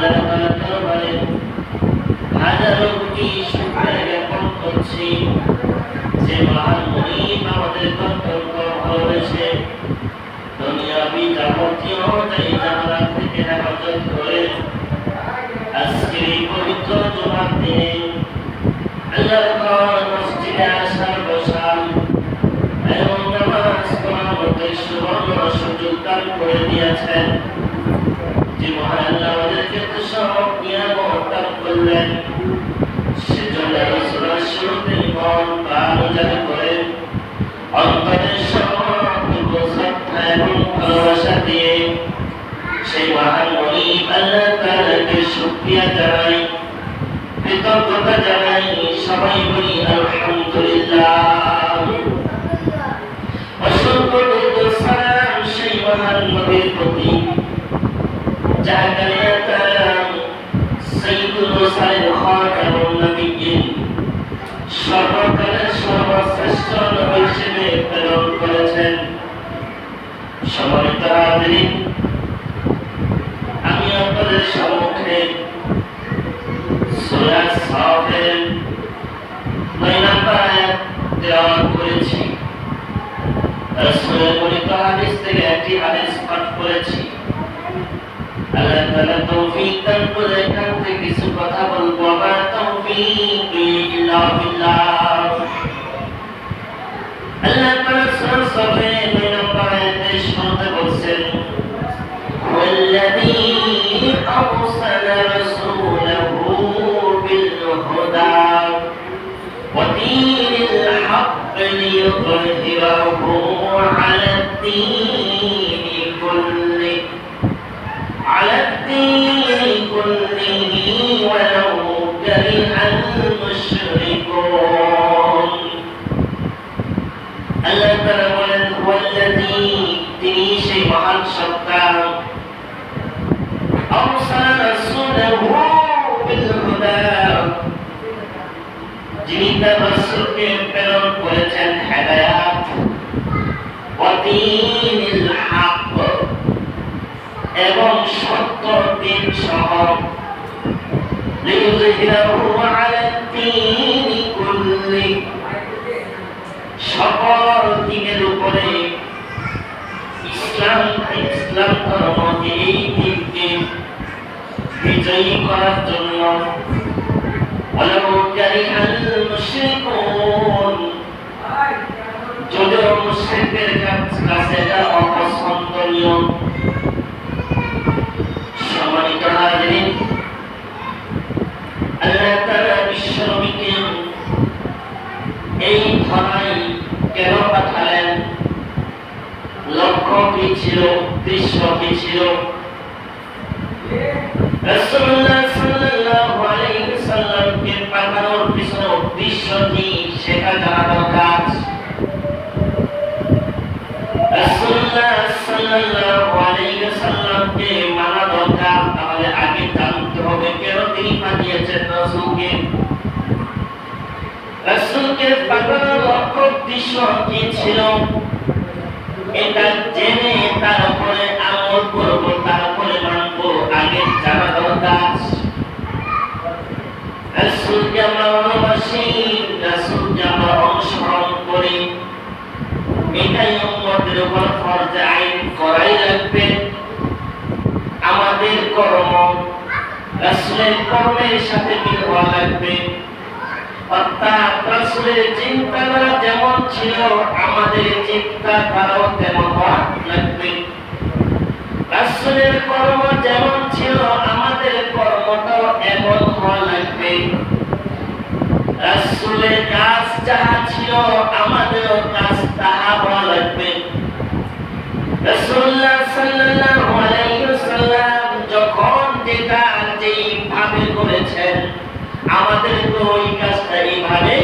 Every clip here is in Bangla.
আল্লাহ তাআলা দরবারে হাজারো কোটি শুকরিয়া জ্ঞাপন করছি যে মহান মুনিব আমাদের অত্যন্ত ভালোবেসে দুনিয়াবি যাবতীয় দায়িত্ব থেকে হেফাজত করে আজকের এই পবিত্র জুমার দিনে আল্লাহর ঘর মসজিদে আসার বসান এবং নামাজ পড়ার মধ্যে সুবর্ণ সুযোগ দান করে দিয়েছেন। যে মহান আল্লাহ আমাদেরকে তো সব নিয়ামত দান করলেন, সেজন্য রাসূলের শুরুতে মন প্রাণ উজাড় করে অন্তরের সমস্ত শ্রদ্ধা এবং ভালোবাসা দিয়ে সেই মহান মুনিব আল্লাহ তাআলাকে শুকরিয়া জানাই, কৃতজ্ঞতা জানাই। সবাই বলি আলহামদুলিল্লাহ। অসংখ্য দরুদ ও সালাম সেই মহান নবীর প্রতি যার কালিমা তাআলা সাইয়্যিদুল মুরসালিন খাতামুন নবিয়্যিন সর্বকালের সর্বশ্রেষ্ঠ নবী হিসেবে প্রেরণ করেছেন। সম্মানিত হাজিরিন, আমি আপনাদের সম্মুখে সূরা সাফের 9 নম্বর আয়াত তেলাওয়াত করেছি। রাসূলের বর্ণিত হাদিস থেকে একটি হাদিস পাঠ করেছি। আল্লাহ তাআলা তৌফিক দান করে এখান থেকে কিছু কথা বলবো। মা তৌফিক ইল্লা বিল্লাহ। আল্লাহ তাআলা সূরা সাফের 9 নম্বর আয়াতে শুরুতে বলছেন, ওয়াল্লাযী আরসালা রাসূলাহু বিল হুদা ওয়া দীনিল হক লিইয়ুযহিরাহু আলাদ দীনি কুল্লিহি ওয়ালাউ কারিহাল মুশরিকুন। আল্লাহ তাআলা বলেন, ওয়াল্লাযী, তিনি সেই মহান সত্তা, আরসালা রাসূলাহু বিল হুদা, যিনি তার রাসূলকে প্রেরণ করেছেন হেদায়েত, ওয়া দীনিল হক, এবং সত্য দিন সহ, লিইয়ুযহিরাহু আলাদ দীনি কুল্লিহি, সকল দিনের উপরে ইসলাম ধর্মকে, এই দিনকে বিজয়ী করার জন্য। ওয়ালাউ কারিহাল মুশরিকুন, যদিও মুশরিকদের কাছে এটা অপছন্দনীয়। সম্মানিত হাজিরিন, আল্লাহ তাআলা বিশ্বনবীকে এই ধরায় কেন পাঠালেন, লক্ষ্য কি ছিল, উদ্দেশ্য কি ছিল? রাসূলুল্লাহ সাল্লাল্লাহু আলাইহি ওয়াসাল্লামকে পাঠানোর পিছনে উদ্দেশ্য কি সেটা জানা দরকার। রাসূলুল্লাহ সাল্লাল্লাহু আলাইহি ওয়াসাল্লামকে মানা দরকার, তাহলে আগে জানতে হবে কেন তিনি পাঠিয়েছেন রাসূলকে। রাসূলকে পাঠানোর লক্ষ্য উদ্দেশ্য কি ছিল, এটা জেনে তার উপরে আমল করব, তার উপরে মানব, আগে জানা দরকার। রাসূলকে আমরা ভালোবাসি, রাসূলকে আমরা অনুসরণ করি, এটাই উম্মতের উপর ফরজ আইন করাই লাগবে। আমাদের কর্ম রাসূলের কর্মের সাথে মিল হওয়া লাগবে, অর্থাৎ রাসূলের চিন্তাধারা যেমন ছিল আমাদের চিন্তাধারাও তেমন হওয়া লাগবে। রাসূলের কর্ম যেমন ছিল আমাদের কর্মটাও এমন হওয়া লাগবে। রাসূলের কাজ যাহা ছিল আমাদেরও কাজ তাহা হওয়া লাগবে। রাসূলুল্লাহ সাল্লাল্লাহু আলাইহি ওয়াসাল্লাম যখন যেটা যেইভাবে করেছেন আমাদেরকে ওই কাজটা এইভাবে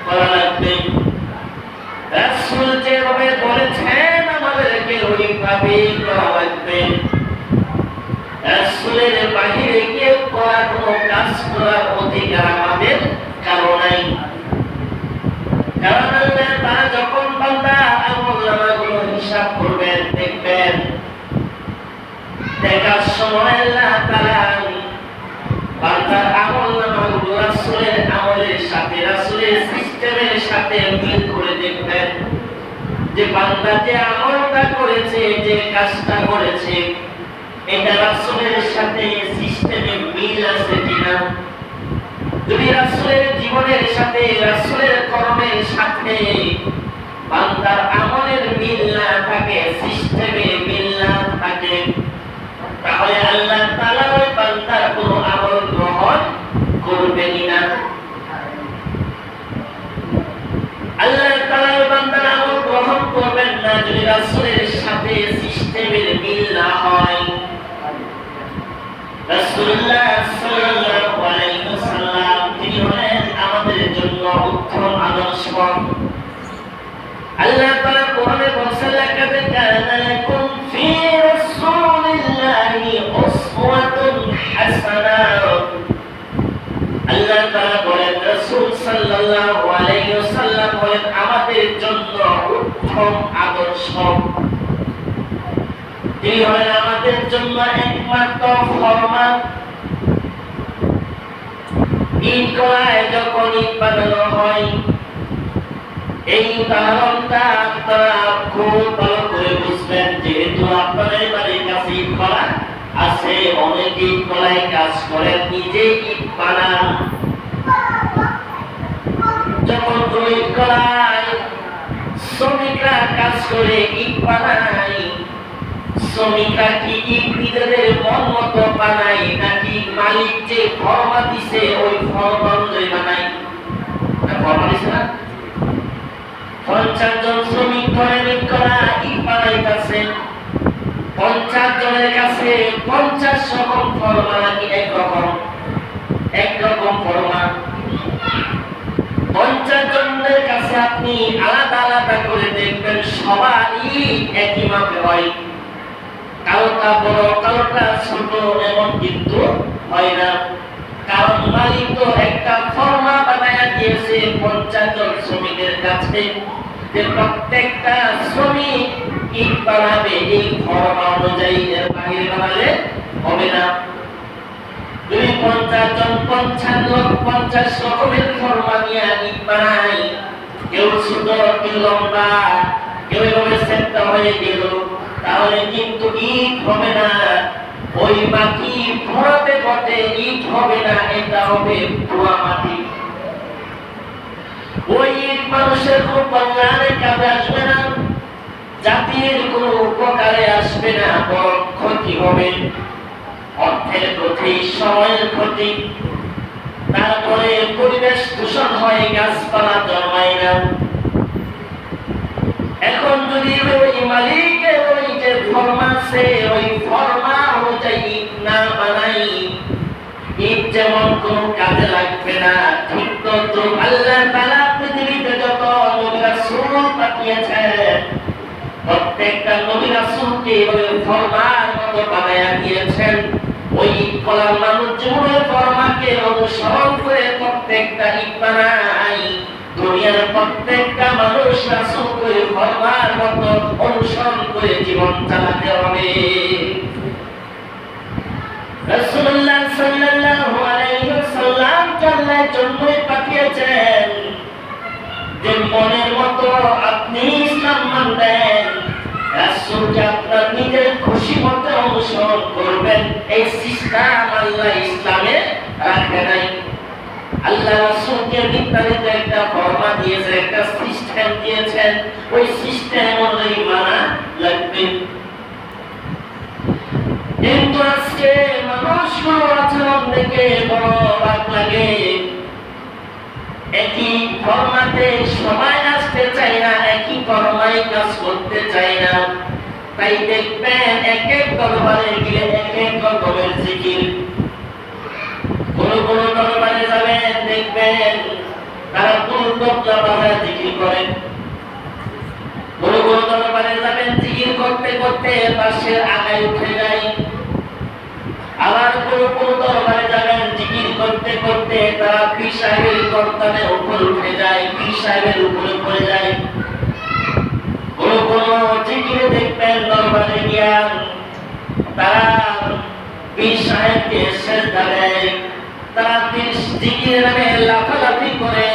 করা লাগবে। রাসূল যেভাবে বলেছেন আমাদেরকে ওইভাবে করা লাগবে। রাসূলের বাহিরে কেউ কোনো কাজ করার অধিকার আমাদের কারো নাই। কারণ আল্লাহ তাআলা যখন বান্দা আমলনামাগুলো হিসাব করবেন, দেখবেন, দেখার সময় আল্লাহ তাআলা বান্দার আমলনামাগুলো রাসূলের আমলের সাথে রাসূলের সিস্টেমের সাথে মিল করে দেখবেন যে বান্দা যে আমলটা করেছে যে কাজটা করেছে এটা রাসূলের সাথে সিস্টেমে মিল আছে কিনা। যদি রাসূলের জীবনের সাথে রাসূলের কর্মের সাথে বান্দার আমলের মিল না থাকে, সিস্টেমে মিল না থাকে, তাহলে আল্লাহ তাআলা ওই বান্দার কোনো আমল গ্রহণ করবেন না। আল্লাহ তাআলা ওই বান্দার আমল গ্রহণ করবেন না যদি রাসূলের সাথে সিস্টেমের মিল না হয়। রাসূলুল্লাহ সাল্লাল্লাহু আলাইহি ওয়াসাল্লাম তিনি হলেন আমাদের জন্য উত্তম আদর্শ। আল্লাহ তাআলা কোরআনে বলেছেন লাকাদ কানা লাকুম ফি রাসূলিল্লাহি উসওয়াতুন হাসানাহ। আল্লাহ তাআলা বলেন রাসূল সাল্লাল্লাহু আলাইহি ওয়াসাল্লাম বলেন আমাদের জন্য উত্তম আদর্শ। তিনি হলেন আমাদের জন্য একমাত্র ফরমান। ঈদ করায় যখন ঈদ বানানো হয় এই উদাহরণটা আপনারা খুব ভালো করে বুঝবেন, যেহেতু আপনাদের বাড়ির কাছে ঈদ করা আছে, অনেক ঈদ করায় কাজ করেন, নিজে ঈদ বানান। যখন ঈদ করায় শ্রমিকরা কাজ করে ঈদ বানায়, শ্রমিকরা কি ঈদ নিজেদের মন মতো বানায় নাকি মালিক যে ফরমা দিছে ওই ফরমা অনুযায়ী বানায়? ফরমা দিছে না? 50 জন শ্রমিক ধরে ঈদ করা ঈদ বানাইতেছে, 50 জনের কাছে 50 রকম ফরমা নাকি একরকম ফরমা? 50 জনের কাছে আপনি আলাদা আলাদা করে দেখবেন সবারই একই মাপে হয়, কারোটা বড় কারোটা ছোট এমন কিন্তু হয় না। কারণ মালিক তো একটা ফরমা বানায়া দিয়েছে 50 জন শ্রমিকের কাছে যে প্রত্যেকটা শ্রমিক ঈদ বানাবে এই ফরমা অনুযায়ী, এর বাইরে বানালে হবে না। যদি 50 জন 50 রকমের ফরমা নিয়ে ঈদ বানায়, কেউ ছোট কেউ লম্বা কেউ এভাবে সেটটা হয়ে গেল, তাহলে কিন্তু ঈদ হবে না। ওই মাটি ভরাতে ভরাতে ঈদ হবে না, এটা হবে ধোয়া মাটি। ওই ঈদ মানুষের কোনো কল্যাণের কাজে আসবে না, জাতির কোনো উপকারে আসবে না, বরং ক্ষতি হবে, অর্থের ক্ষতি, সময়ের ক্ষতি, তারপরে পরিবেশ দূষণ হয়, গাছপালা জন্মায় না। এখন যদি ওই মালিকের ওই যে ফরমা আছে ওই ফরমা অনুযায়ী না বানাই, ঈদ যেমন কোনো কাজে লাগবে না, ঠিক তো আল্লাহ তাআলা পৃথিবীতে যত নবী রাসূল পাঠিয়েছেন প্রত্যেকটা নবী রাসূলকে ওই ফরমার মতো বানায়া দিয়েছেন। ওই কলার মানুষ জীবনের ফরমাকে অনুসরণ করে প্রত্যেকটা ঈদ বানায়। দুনিয়ার প্রত্যেকটা মানুষ রাসূলের ফরমান মতো অনুসরণ করে জীবন চালাতে হবে। রাসূলুল্লাহ সাল্লাল্লাহু আলাইহি ওয়াসাল্লাম আল্লাহর জন্যই পাঠিয়েছেন যে মনের মতো আপনি ইসলাম মানবেন, রাসূলকে আপনার নিজের খুশি মতো অনুসরণ করবেন, এই সিস্টেম আল্লাহ ইসলামে রাখে নাই। আল্লাহ রাসূলকে বিস্তারিত একটা ফরমা দিয়েছেন, একটা সিস্টেম দিয়েছেন, ওই সিস্টেম অনুযায়ী মানা লাগবে। কিন্তু আজকে মানুষগুলো আচরণ দেখে বড় অবাক লাগে, একই ফরমাতে সবাই আসতে চায় না, একই ফরমায় কাজ করতে চায় না। তাই দেখবেন এক এক দরবারে গিয়ে এক এক রকমের জিকির। কোন দরবারে যাবেন দেখবেন তারা দুর্দশা বাধায় জিকির করেন, কোন দরবারে যাবেন জিকির করতে করতে পাশের আগায় উঠে যায়। আবার কোন দরবারে যাবেন জিকির করতে করতে তারা পীর সাহেবের গর্দানের উপর উঠে যায়, পীর সাহেবের উপরে পড়ে যায়। কোন জিকিরে দেখবেন দরবারে গিয়া তারা পীর সাহেবকে সেজদা দেয়, জিকিরের নামে লাফালাফি করে,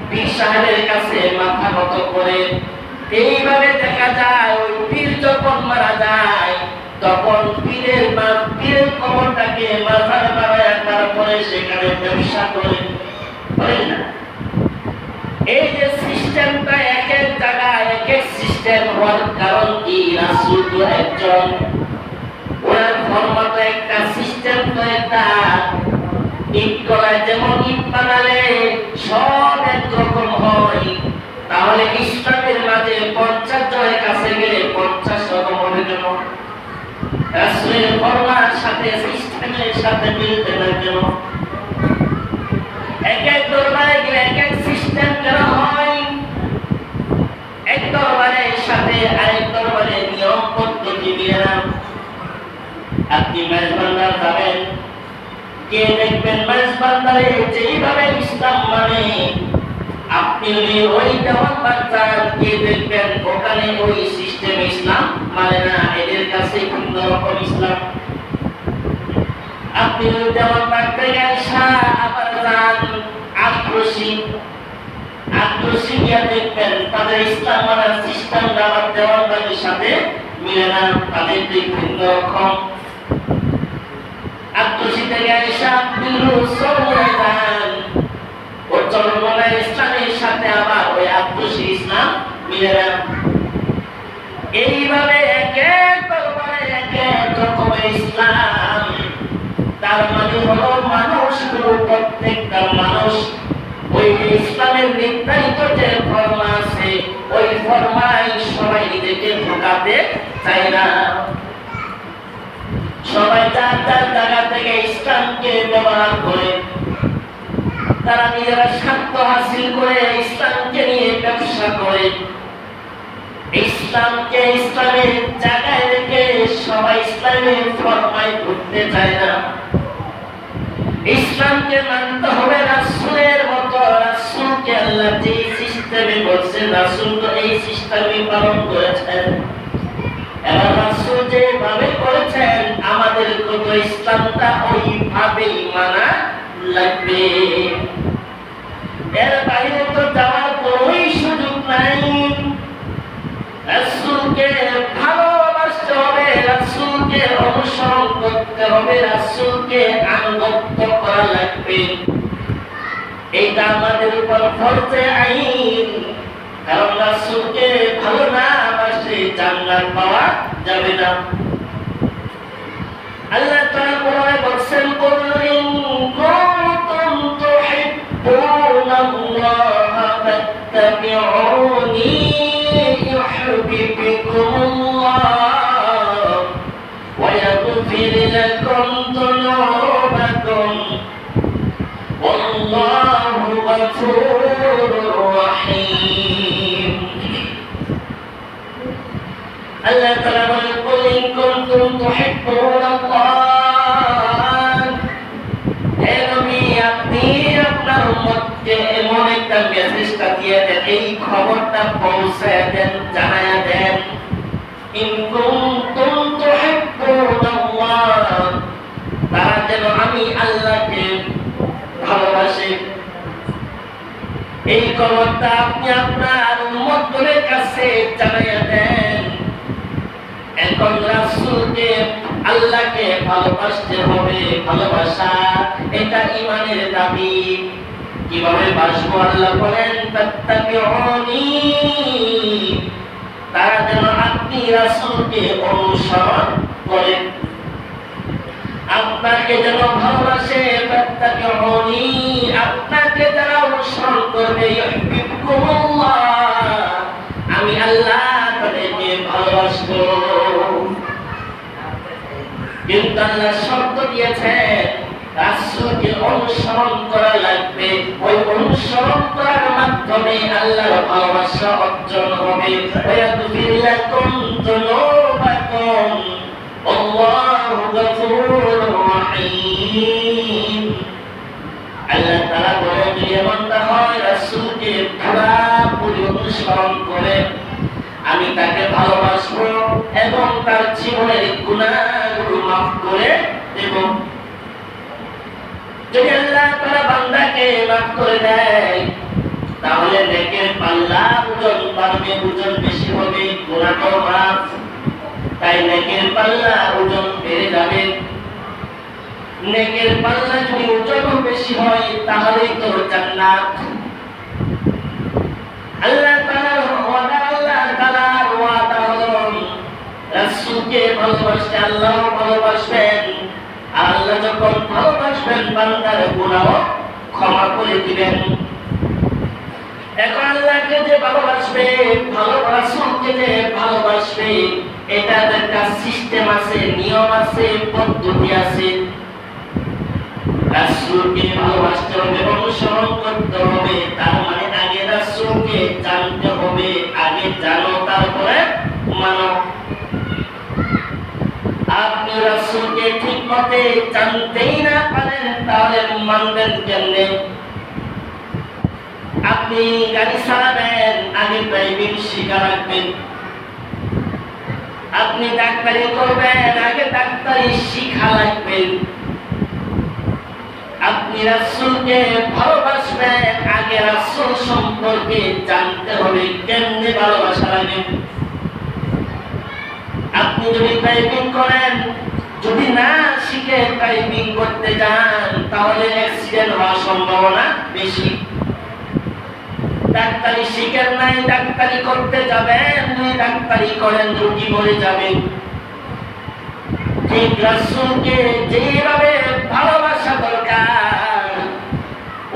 পীর সাহেবের কাছে মাথা নত করে। এইভাবে দেখা যায় ওই পীর যখন মারা যায় তখন পীরের কবরটাকে মাথার বানায় তারপরে সেখানে ব্যবসা করে। এই যে সিস্টেমটা এক এক জায়গায় এক এক সিস্টেম হওয়ার কারণ কি? রাসূল তো একজন, ওনার ফরমাত একটা, সিস্টেম তো একটা। ইট কলায় যেমন ইট বানালে সব একরকম হয়, তাহলে ইসলামের মাঝে 50 জনের কাছে গেলে 50 রকম হবে কেন? রাসূলের ফরমার সাথে সিস্টেমের সাথে মিলতে না কেন? এক এক দরবারে গেলে এক এক সিস্টেম কেন হয়? এক দরবারের সাথে আরেক দরবারের নিয়ম পদ্ধতি মিলে না। আপনি মেজবান্দার যাবেন, কে দেখবেন মেজবান্দারে যেইভাবে ইসলাম মানে, আপনি ওই দেওয়ান বাচ্চার কে দেখবেন ওখানে ওই সিস্টেম ইসলাম মানে না, এদের কাছে ভিন্ন রকম ইসলাম। আপনি ওই দেওয়ান বাচ্চা আসা আবার যান আক্রোশী গিয়া দেখবেন তাদের ইসলাম মানার সিস্টেম আমার দেওয়ান বাড়ির সাথে মিলে না, তাদের ভিন্ন রকম। আক্রোশী থেকে আসা আপনি যান, ও চরমনায় ইসলামের সাথে আবার ওই আক্রোশী ইসলাম মিলে না। এইভাবে এক এক দরবারে এক এক রকমের ইসলাম। তার মানে হলো মানুষগুলো, প্রত্যেকটা মানুষ ওই ইসলামের নির্ধারিত যে ফরমা আছে ওই ফরমায় সবাই নিজেকে ঢোকাতে চায় না। সবাই যার যার জায়গা থেকে ইসলামকে ব্যবহার করে, তারা নিজেরা স্বার্থ হাসিল করে ইসলামকে নিয়ে ব্যবসা করে। ইসলামকে ইসলামের জায়গায় রেখে সবাই ইসলামের ফরমায় ঢুকতে চায় না। ইসলামকে মানতে হবে রাসূলের মতো। রাসূলকে আল্লাহ যে সিস্টেমে বলছেন, রাসূল তো এই সিস্টেমে পালন করেছেন। এবার রাসূল যেভাবে করেছেন আমাদেরকে তো ইসলামটা ওইভাবেই মানা লাগবে। এর বাইরে তো যাওয়ার কোনোই সুযোগ নাই। রাসূলকে ভালোবাসতে হবে, রাসূলকে অনুসরণ করতে হবে, রাসূলকে আনুগত্য করা লাগবে। এইটা আমাদের উপর ফরজে আইন। কারণ রাসূলকে ভালো না বাসলে জান্নাত পাওয়া যাবে না। আল্লাহ তাআলা কোরআনে বলেছেন, কুল ইন কুনতুম তুহিব্বুনাল্লাহা ফাত্তাবিউনি ইউহিব্বুকুমুল্লাহ ওয়া ইয়াগফির লাকুম যুনুবাকুম ওয়াল্লাহু গফুরুর রহিম। আল্লাহ তাআলা বলেন, কুল ইন কুনতুম তুহিব্বুনাল্লাহ, হে নবী আপনি আপনার উম্মতকে এমন একটা মেসেজটা দিয়ে দেন, এই খবরটা পৌঁছায় দেন, জানায়া দেন, ইন কুনতুম তুহিব্বুনাল্লাহ, তারা যেন আমি আল্লাহকে ভালোবাসে। এই খবরটা আপনি আপনার উম্মতের কাছে জানায়া দেন। এখন রাসূলকে আল্লাহকে ভালোবাসতে হবে। ভালোবাসা এটা ঈমানের দাবি। কিভাবে বাসবো? আল্লাহ বলেন, তাত্তাবিউনি, তারা যেন আপনি রাসূলকে অনুসরণ করেন, আপনাকে যেন ভালোবাসে। তাত্তাবিউনি, আপনাকে যারা অনুসরণ করবে, ইউহিব্বুকুমুল্লাহ, আমি আল্লাহ তাদেরকে ভালোবাসবো। কিন্তু আল্লাহ শর্ত দিয়েছেন রাসূলকে অনুসরণ করা লাগবে। ওই অনুসরণ করার মাধ্যমে আল্লাহর ভালোবাসা অর্জন হবে। ওয়ায়াগফির লাকুম যুনুবাকুম আল্লাহু গফুরুর রহিম। আল্লাহ তাআলা বলেন, যদি এমনটা হয় রাসূলকে পুরোপুরি অনুসরণ করে আমি তাকে ভালোবাসবো এবং তার জীবনের গুনাহগুলো মাফ করে দেব। যদি আল্লাহ তাআলা বান্দাকে মাফ করে দেয় তাহলে নেকের পাল্লা ওজন বাড়বে, ওজন বেশি হবে, গুনাহও মাফ। তাই নেকের পাল্লা ওজন বেড়ে যাবে। নেকের পাল্লা যদি ওজন বেশি হয় তাহলেই তো জান্নাত। আল্লাহ তাআলার ওয়াদা, আল্লাহ তাআলার ওয়াদা হলো রাসূলকে ভালোবাসতে আল্লাহ ভালোবাসবেন। আল্লাহ যখন ভালোবাসবেন বান্দার গুনাহ ক্ষমা করে দিবেন। এখন আল্লাহকে যে ভালোবাসবে, ভালো রাসূলকে যে ভালোবাসবে, এটার একটা সিস্টেম আছে, নিয়ম আছে, পদ্ধতি আছে। রাসূলকে ভালোবাসতে হবে, অনুসরণ করতে হবে। তার মানে আগে রাসূলকে জানতে হবে, আগে জানো তারপরে মানো। আপনি রাসূলকে ঠিক মতে জানতেই না পারেন তাহলে মানবেন কেমনে? আপনি গাড়ি চালাবেন, আগে ড্রাইভিং শিখা রাখবেন। আপনি ডাক্তারি করবেন, আগে ডাক্তারি শিখা লাগবেন। আপনি রাসূলকে ভালোবাসবেন, আগে রাসূল সম্পর্কে জানতে হবে কেমনে ভালোবাসা লাগে। আপনি যদি ড্রাইভিং করেন, যদি না শিখে ড্রাইভিং করতে যান তাহলে অ্যাক্সিডেন্ট হওয়ার সম্ভাবনা বেশি। ডাক্তারি শিখেন নাই, ডাক্তারি করতে যাবেন, ডাক্তারি করেন, রোগী মরে যাবে। ঠিক রাসূলকে যেভাবে ভালোবাসা দরকার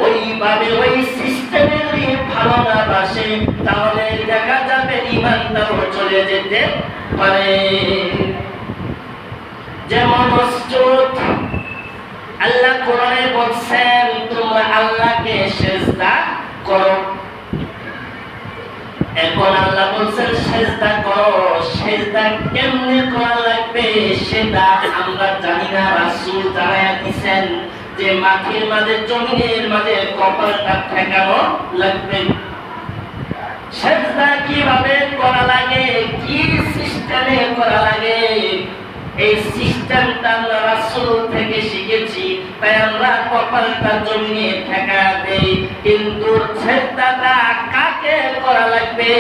ওইভাবে ওই সিস্টেমে যদি ভালো না বাসে তাহলে দেখা যাবে ঈমানটাও চলে যেতে পারে। যেমন মসজিদ আল্লাহ কোরআনে বলছেন তোমরা আল্লাহকে সিজদা করো। এখন আল্লাহ বলছেন সিজদা করো, সিজদা কেমনে করা লাগবে সেটা আমরা জানি না। রাসূল জানায়া দিয়েছেন যে মাটির মাঝে, জমিনের মাঝে কপালটা ঠেকানো লাগবে। সিজদা কিভাবে করা লাগে, কি সিস্টেমে করা লাগে, এই সিস্টেমটা আমরা রাসূল থেকে শিখেছি। তাই আমরা কপালটা জমিনে ঠেকা দেই, কিন্তু সিজদাটা কাকে করা লাগবে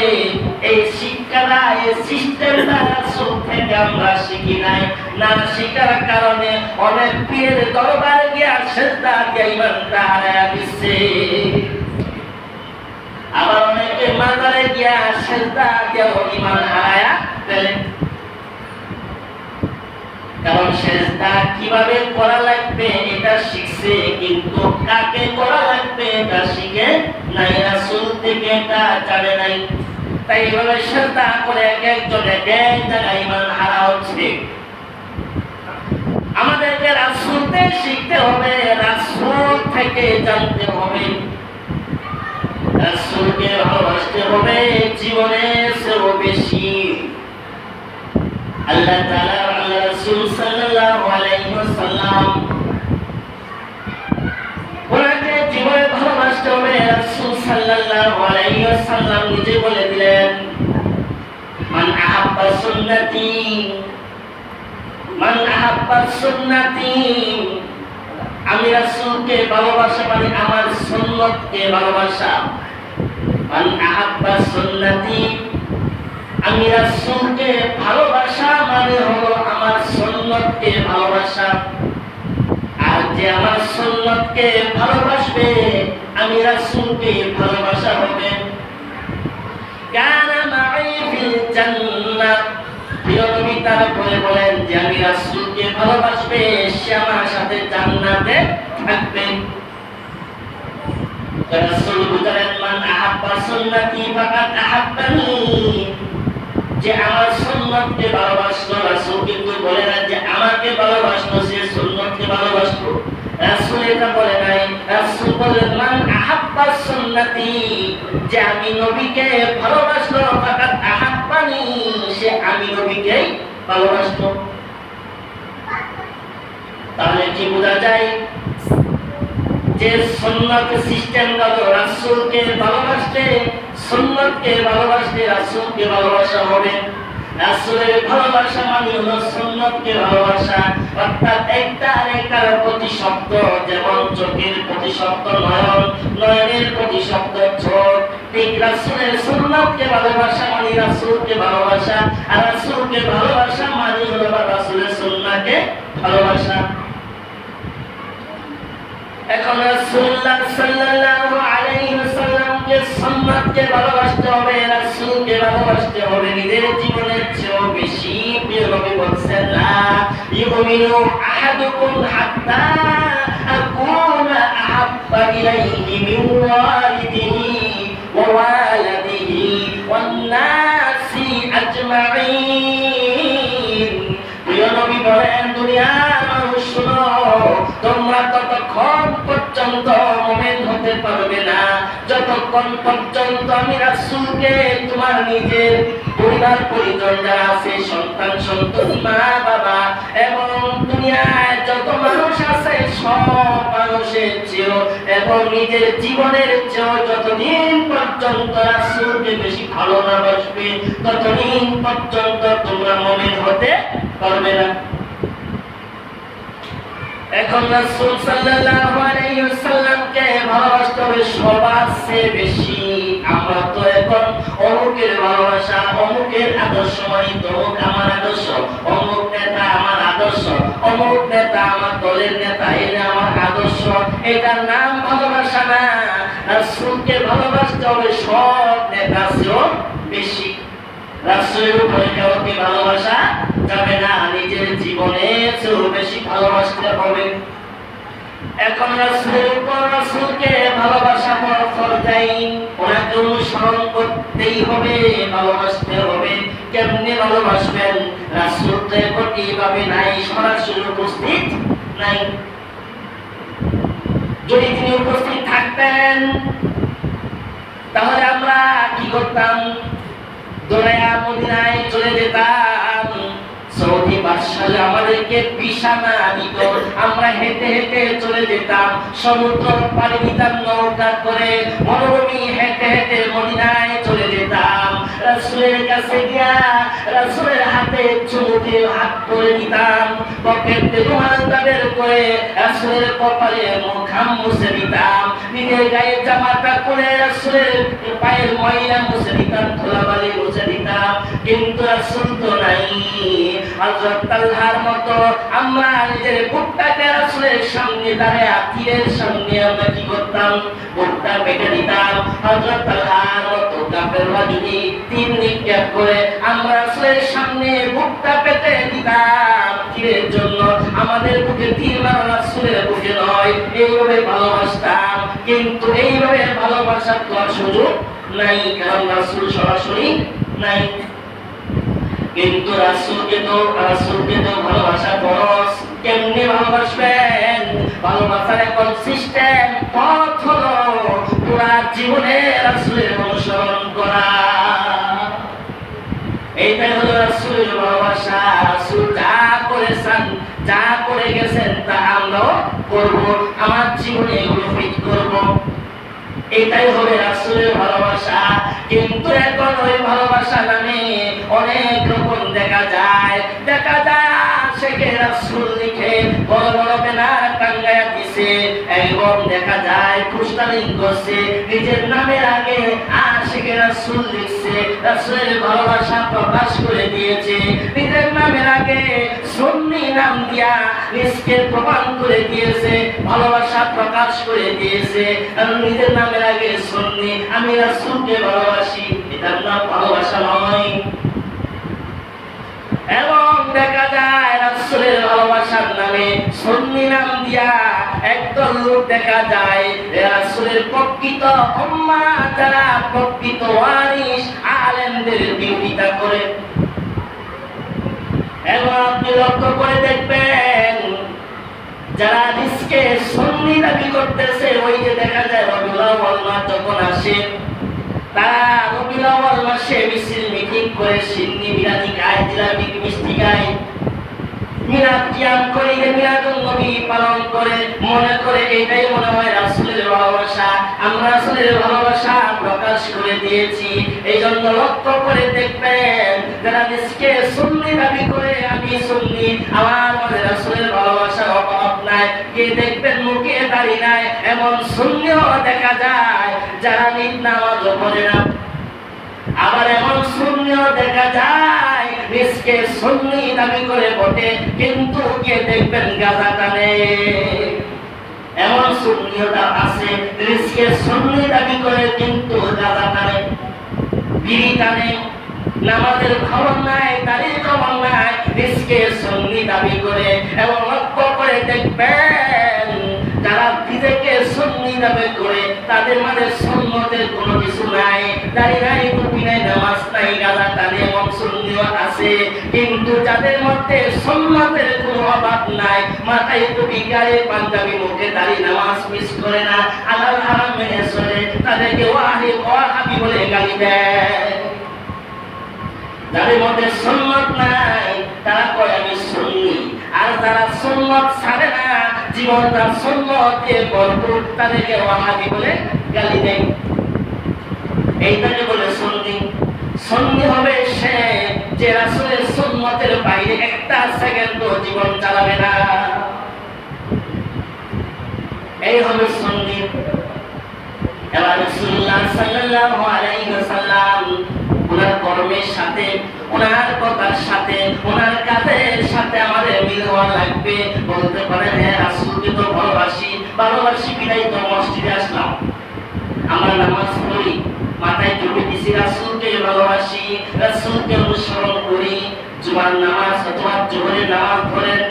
এই শিক্ষাটা, এই সিস্টেমটা রাসূল থেকে আমরা শিখি নাই। না শিখার কারণে অনেক পীরের দরবারে গিয়া সিজদা দিয়ে ঈমানটা হারায়া দিচ্ছে। আবার অনেকে মাজারে গিয়া সিজদা দিয়ে ঈমান হারায়া ফেলে। কারণ সিজদা কিভাবে করা লাগবে এটা শিখছে, কিন্তু কাকে করা লাগবে এটা শিখে নাই, রাসূল থেকে এটা জানে নাই। তাই এইভাবে সিজদা করে একজন এক জায়গায় ঈমান হারা হচ্ছে। আমাদেরকে রাসূল থেকে শিখতে হবে, রাসূল থেকে জানতে হবে, রাসূলকে ভালোবাসতে হবে জীবনের চেয়েও বেশি। আল্লাহ তাআলা আল্লাহ রাসূল সাল্লাল্লাহু আলাইহি ওয়াসাল্লাম ওনাকে জীবনে ভালোবাসতে হবে। রাসূল সাল্লাল্লাহু আলাইহি ওয়াসাল্লাম নিজে বলে দিলেন মান আহাব্বা সুন্নতি, মান আহাব্বা সুন্নতি, আমি রাসূলকে ভালোবাসা মানে আমার সুন্নতকে ভালোবাসা। মান আহাব্বা সুন্নতি, আমি রাসূলকে ভালোবাসা মানে হলো আমার সুন্নতকে ভালোবাসা। আর যে আমার সুন্নতকে ভালোবাসবে আমি রাসূলকে ভালোবাসা হবে। কানা মাই ফিল জান্নাহ, প্রিয় নবী তারপরে বলেন যে আমি রাসূলকে ভালোবাসবে সে আমার সাথে জান্নাতে থাকবে। রাসূল বলেন মান আহাব্বা সুন্নতি ফাকাদ আহাব্বানি, যে আমার সুন্নতকে ভালোবাসলো। রাসূল কিন্তু বলে না যে আমাকে ভালোবাসলো সে সুন্নতকে ভালোবাসলো, রাসূল এটা বলে নাই। রাসূল বলেন মান আহাব্বা সুন্নতি, যে আমি নবীকে ভালোবাসলো, ফাকাদ আহাব্বানি, সে আমি নবীকে ভালোবাসলো। তাহলে কি বোঝা যায় যে সুন্নত সিস্টেম হলো রাসূলকে ভালোবাসতে, সুন্নতকে ভালোবাসতে রাসূলকে ভালোবাসা হবে। রাসূলের ভালোবাসা মানে হলো সুন্নতকে ভালোবাসা, অর্থাৎ একটা আরেকটার প্রতি শব্দ, যেমন চোখের প্রতি শব্দ নয়ন, নয়নের প্রতি শব্দ চোখ, ঠিক রাসূলের সুন্নতকে ভালোবাসা মানে রাসূলকে ভালোবাসা, আর রাসূলকে ভালোবাসা মানে হলো রাসূলের সুন্নাহকে ভালোবাসা। এখন রাসূলুল্লাহ সাল্লাল্লাহু আলাইহি ওয়াসাল্লামকে সুন্নাতকে ভালোবাসতে হবে, রাসূলকে ভালোবাসতে হবে নিজের জীবনের চেয়েও বেশি। প্রিয় নবী বলেছেন, লা ইউমিনু আহাদুকুম হাত্তা আকুনা আহাব্বা ইলাইহি মিন ওয়ালিদিহি ওয়া ওয়ালাদিহি ওয়ান নাসি আজমাইন। প্রিয় নবী বলেন, দুনিয়ার মানুষ শুনো, তোমরা ততক্ষণ পর্যন্ত মুমিন হতে পারবে না যতক্ষণ পর্যন্ত আমি রাসূলকে তোমার নিজের পরিবার পরিজন যারা আছে, সন্তান সন্ততি মা বাবা এবং দুনিয়ায় যত মানুষ আছে সব মানুষের চেয়েও এবং নিজের জীবনের চেয়েও যতদিন পর্যন্ত রাসূলকে বেশি ভালো না বাসবে ততদিন পর্যন্ত তোমরা মুমিন হতে পারবে না। এখন রাসূল সাল্লাল্লাহু আলাইহি ওয়াসাল্লামকে ভালোবাসতে হবে সবার চেয়ে বেশি। আমরা তো এখন অমুকের ভালোবাসা, অমুকের আদর্শ মানি, অমুক আমার আদর্শ, অমুক নেতা আমার আদর্শ, অমুক নেতা আমার দলের নেতা, এটা আমার আদর্শ, এটার নাম ভালোবাসা না। রাসূলকে ভালোবাসতে হবে সব নেতা চেয়েও বেশি। রাসূলের উপরে কাউকে ভালোবাসা যাবে না, নিজের জীবনের চেয়েও বেশি ভালোবাসতে হবে। এখন রাসূলের উপর রাসূলকে ভালোবাসা বড় ফরজাইন, ওনাকে অনুসরণ করতেই হবে, ভালোবাসতে হবে। কেমনে ভালোবাসবেন? রাসূল তো এখন এইভাবে নাই, সরাসরি উপস্থিত নাই। যদি তিনি উপস্থিত থাকতেন তাহলে আমরা কি করতাম? দৌড়াইয়া মদিনায় চলে যেতাম। সৌদি বাদশাহ আমাদেরকে বিছানা দিত, আমরা হেঁটে হেঁটে চলে যেতাম, সমুদ্র পাড়ি দিতাম নৌকা করে, মরুভূমি হেঁটে হেঁটে মদিনায় চলে যেতাম। রাসূলের কাছে গিয়া রাসূলের হাতে চুমুতে হাত করে দিতাম, পকেটে রুমাল বের করে রাসূলের কপালে মুখাম মুছে দিতাম, নিজের গায়ে জামাটা করে রাসূলের পায়ের ময়লা মুছে দিতাম, ধুলাবালি মুছে দিতাম। কিন্তু রাসূল তো নাই। হযরত তালহার মতো আমরা নিজের বুকটাকে রাসূলের সামনে দাঁড়ায়, তীরের সামনে আমরা কি করতাম? বুকটা পেটে দিতাম। হযরত তালহার মতো কাফেররা যদি তীর নিক্ষেপ করে আমরা রাসূলের সামনে বুকটা পেটে দিতাম তীরের জন্য, আমাদের বুকে তীর মারা রাসূলের বুকে নয়, এইভাবে ভালোবাসতাম। কিন্তু এইভাবে ভালোবাসার তো সুযোগ নাই, কারণ রাসূল সরাসরি নাই। কিন্তু রাসূলকে তো ভালোবাসা ফরজ। কেমনে ভালোবাসবেন? ভালোবাসার এখন সিস্টেম, পথ হলো পুরা জীবনে রাসূলের অনুসরণ করা। এইটাই হলো রাসূলের ভালোবাসা। রাসূল যা করেছেন, যা করে গেছেন তা আমরাও করব, আমার জীবনে এগুলো ফিট করব। এটাই হবে রাসূলের ভালোবাসা। কিন্তু এখন ওই ভালোবাসা নামে অনেক রকম দেখা যায় শেখে রাসূল লিখে বড় বড় ব্যানার টাঙ্গায়া দিছে, এবং দেখা যায় পোস্টারিং করছে, নিজের নামের আগে আশিকে রাসূল লিখছে, রাসূলের ভালোবাসা প্রকাশ করে দিয়েছে। নিজের নামের আগে সুন্নি নাম দিয়া নিজকে প্রমাণ করে দিয়েছে, ভালোবাসা প্রকাশ করে দিয়েছে। আর নিজের নামের আগে সুন্নি, আমি রাসূলকে ভালোবাসি, এটার নাম ভালোবাসা নয়। এবং দেখা যায় রাসূলের ভালোবাসার নামে সুন্নি নাম দিয়া একদল লোক দেখা যায় রাসূলের প্রকৃত উম্মাহ, যারা প্রকৃত ওয়ারিস আলেমদের বিরোধিতা করে। এবং আপনি লক্ষ্য করে দেখবেন যারা নিজকে সুন্নি দাবি করতেছে, ওই যে দেখা যায় রবিউল আউয়াল মাস যখন আসে, তারা রবিউল আউয়াল মাসে মিছিল মিটিং করে, সিন্নি বিরানি খায়, জিলাপি মিষ্টি খায়, মিলাদ কিয়াম করে, মিলাদুন নবী পালন করে, মনে করে এটাই মনে হয় রাসূলের ভালোবাসা। আমরা রাসূলের ভালোবাসা প্রকাশ করে দিয়েছি। এই জন্য লক্ষ্য করে দেখবেন, যারা নিজকে সুন্নি দাবি করে আমি সুন্নি, আমার মধ্যে রাসূলের ভালোবাসার অভাব নাই, কে দেখবেন মুখে দাড়ি নাই, এমন সুন্নিও দেখা যায় যারা নামাজ পড়ে না। আবার এমন সুন্নিও দেখা যায় নিজকে সুন্নি দাবি করে বটে, কিন্তু কে দেখবেন গাঁজা টানে। এমন সুন্নিও আছে নিজকে সুন্নি দাবি করে কিন্তু গাঁজা টানে, বিড়ি টানে, নামাজের খবর নাই, দাড়ির খবর নাই, নিজকে সুন্নি দাবি করে। এবং লক্ষ্য করে দেখবেন, যারা নিজেকে সুন্নি দাবি করে তাদের মাঝে সুন্নতের কোনো কিছু নাই, দাড়ি নাই, টুপি নাই, নামাজ নাই, গাঁজা টানে, এমন সুন্নিও আছে। কিন্তু যাদের মধ্যে সুন্নতের কোনো অভাব নাই, মাথায় টুপি, গায়ে পাঞ্জাবি, মুখে দাড়ি, নামাজ মিস করে না, হালাল হারাম মেনে চলে, তাদেরকে ওয়াহাবি বলে গালি দেয়। যাদের মধ্যে সুন্নত নাই তারা কয় আমি সুন্নি, আর যারা সুন্নত ছাড়ে না, জীবনটা সুন্নতে ভরপুর, তাদেরকে ওয়াহাবি বলে গালি দেয়। এইটাকে বলে সুন্নি। সুন্নি হবে সে যে রাসূলের সুন্নতের বাইরে একটা সেকেন্ড জীবন চালাবে না, এই হবে সুন্নি। এবার রাসূলুল্লাহ সাল্লাল্লাহু আলাইহি ওয়াসাল্লাম ওনার কর্মের সাথে, ওনার কথার সাথে, ওনার কাজের সাথে আমাদের মিল হওয়া লাগবে। বলতে পারেন হ্যাঁ রাসূলকে তো ভালোবাসি বিদায় তো মসজিদে আসলাম, আমরা নামাজ পড়ি, মাথায় টুপি দিছি, রাসূলকে ভালোবাসি, রাসূলকে অনুসরণ করি। জুমার নামাজ অথবা জোহরের নামাজ ধরেন,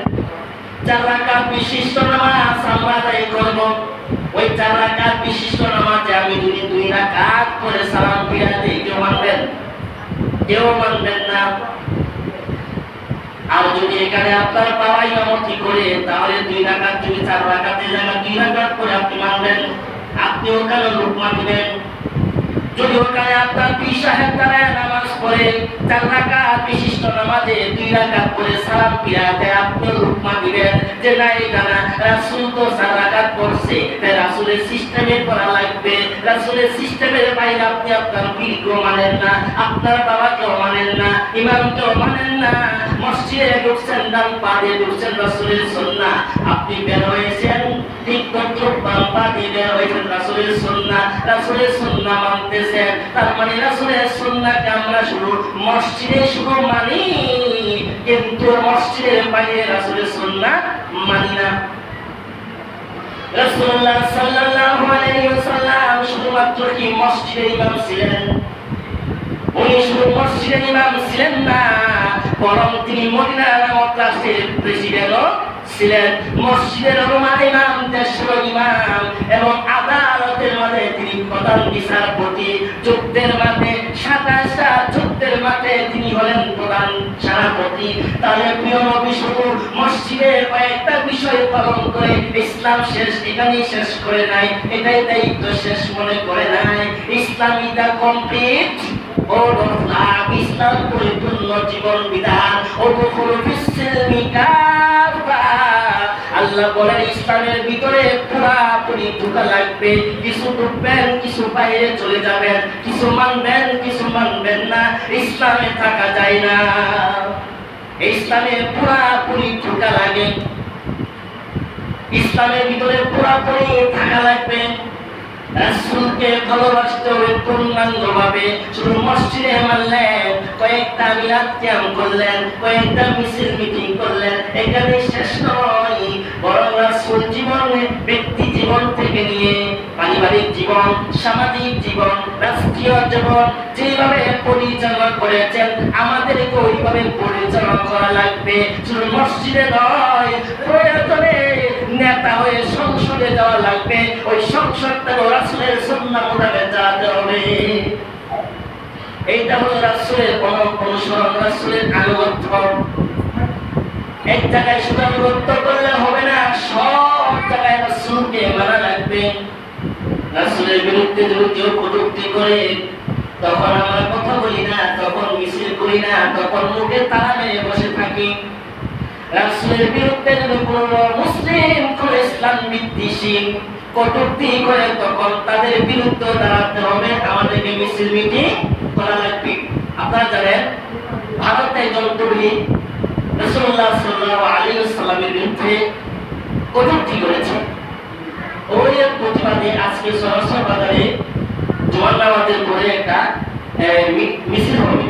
4 রাকাত বিশিষ্ট নামাজ আমরা আদায় করব। ওই 4 রাকাত বিশিষ্ট নামাজে আমি যদি 2 রাকাত করে সালাম ফিরিয়ে দেই, কেউ মানবেন? কেউ মানবেন না। আর যদি এখানে আপনার বাবা ইমামতি করে, তাহলে 2 রাকাত যদি 4 রাকাতের জায়গায় 2 রাকাত করে আপনি মানবেন, আপনি ওখানে লুকমা দিবেন। যদি ওখানে আপনার পীর সাহেব দাঁড়ায় নামাজ পড়ে, 4 রাকাত বিশিষ্ট নামাজে 2 রাকাত করে সালাম ফিরিয়ে দেয়, আপনি লুকমা দিবেন যে না, এটা না, রাসূল তো 4 রাকাত পড়ছে, তাই রাসূলের সিস্টেমে পড়া লাগবে। রাসূলের সিস্টেমের বাইরে আপনি আপনার পীরকেও মানেন না, আপনার বাবাকেও মানেন না, ইমামকেও মানেন না। মসজিদে ঢুকছেন, ডান পা দিয়ে ঢুকছেন, রাসূলের সুন্নাহ, আপনি বের হয়েছেন ঠিক তদ্রুপ বাম পা দিয়ে বের হয়েছেন, রাসূলের সুন্নাহ, রাসূলের সুন্নাহ মানতেছেন। তার মানে রাসূলের সুন্নাহকে আমরা শুধু মসজিদে শুধু মানি, কিন্তু মসজিদের বাইরে রাসূলের সুন্নাহ মানি না। রাসূলুল্লাহ সাল্লাল্লাহু আলাইহি ওয়াসাল্লাম শুধুমাত্র কি মসজিদের ইমাম ছিলেন? উনি শুধু মসজিদের ইমাম ছিলেন না, বরং তিনি মদিনা নামক রাষ্ট্রের প্রেসিডেন্টও ছিলেন। মসজিদের ইমাম, দেশের ইমাম, এবং আদালতের মাঝে তিনি প্রধান বিচারপতি। যুদ্ধের মাঠে 27টা যুদ্ধের মাঠে তিনি হলেন প্রধান বিচারপতি। তাহলে প্রিয় নবী শুধু মসজিদের কয়েকটা বিষয় পালন করে ইসলাম শেষ, এখানেই শেষ করে নাই, এটাই দায়িত্ব শেষ মনে করে নাই। ইসলামিটা কমপ্লিট, ইসলাম পরিপূর্ণ জীবন বিধান। আল্লাহ বলেন ইসলামের ভিতরে পুরাপুরি ঢোকা লাগবে, কিছু ঢুকবেন, কিছু বাইরে চলে যাবেন, কিছু মানবেন, কিছু মানবেন না, ইসলামে থাকা যায় না। ইসলামে পুরাপুরি ঢোকা লাগে, ইসলামের ভিতরে পুরাপুরি থাকা লাগবে। রাসূলকে ভালোবাসতে হবে পূর্ণাঙ্গভাবে। শুধু মসজিদে মানলেন, কয়েকটা মিলাদ কিয়াম করলেন, কয়েকটা মিছিল মিটিং করলেন, এখানে শেষ নয়। বরং রাসূল জীবনে, ব্যক্তি জীবন থেকে নিয়ে পারিবারিক জীবন, সামাজিক জীবন, রাষ্ট্রীয় জীবন যেভাবে পরিচালনা করেছেন, আমাদেরকে ওইভাবে পরিচালনা করা লাগবে। শুধু মসজিদে নয়, প্রয়োজনে নেতা হয়ে সংসদে যাওয়া লাগবে, ওই সংসদটাকে রাসূলের সুন্নাহ মোতাবেক চালাতে হবে। এইটা হলো রাসূলের অনুসরণ, রাসূলের আনুগত্য। এক জায়গায় শুধু আনুগত্য করলে হবে না, সব জায়গায় রাসূলকে মানা লাগবে। রাসূলের বিরুদ্ধে যদি কেউ কটূক্তি করে, তখন আমরা কথা বলি না, তখন মিছিল করি না, তখন মুখে তালা মেরে বসে থাকি। রাসূলের বিরুদ্ধে যদি কোনো মুসলিম কোন ইসলাম বিদ্বেষী বেশি কটূক্তি করে তখন তাদের বিরুদ্ধে দাঁড়াতে হবে, আমাদেরকে মিছিল মিটিং করা লাগবে। আপনারা জানেন ভারতে একজন কবি রাসূলুল্লাহ সাল্লাল্লাহু আলাইহি ওয়াসাল্লামের বিরুদ্ধে কটূক্তি করেছে। ওই প্রতিবাদে আজকে সহস্র বাজারে জোয়ার নামাজের পরে একটা মিছিল হবে।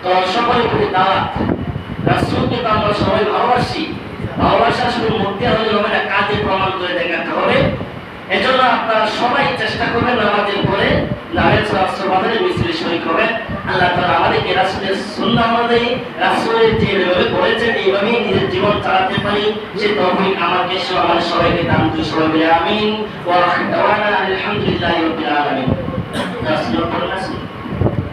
তো সকলের প্রতি দাওয়াত, রাসূলকে তো আমরা সবাই ভালোবাসি, ভালোবাসা শুধু মুখে হলে হবে না, কাজে প্রমাণ করে দেখাতে হবে। এজন্য আপনারা সবাই চেষ্টা করবেন নামাজের পরে নামাজের সহস্র বাজারে মিছিলে শরীক হবেন। আল্লাহ তাআলা আমাদেরকে রাসূলের সুন্নাহ অনুযায়ী রাসূলের যেভাবে বলেছেন এইভাবেই নিজের জীবন চালাতে পারি, সে তৌফিক আমাকে সহ আমাদের সবাইকে দান করুন। সবাই বলে আমিন। ওয়া আখিরু দাওয়ানা আলহামদুলিল্লাহি রাব্বিল আলামিন। রাসূল বলেছেন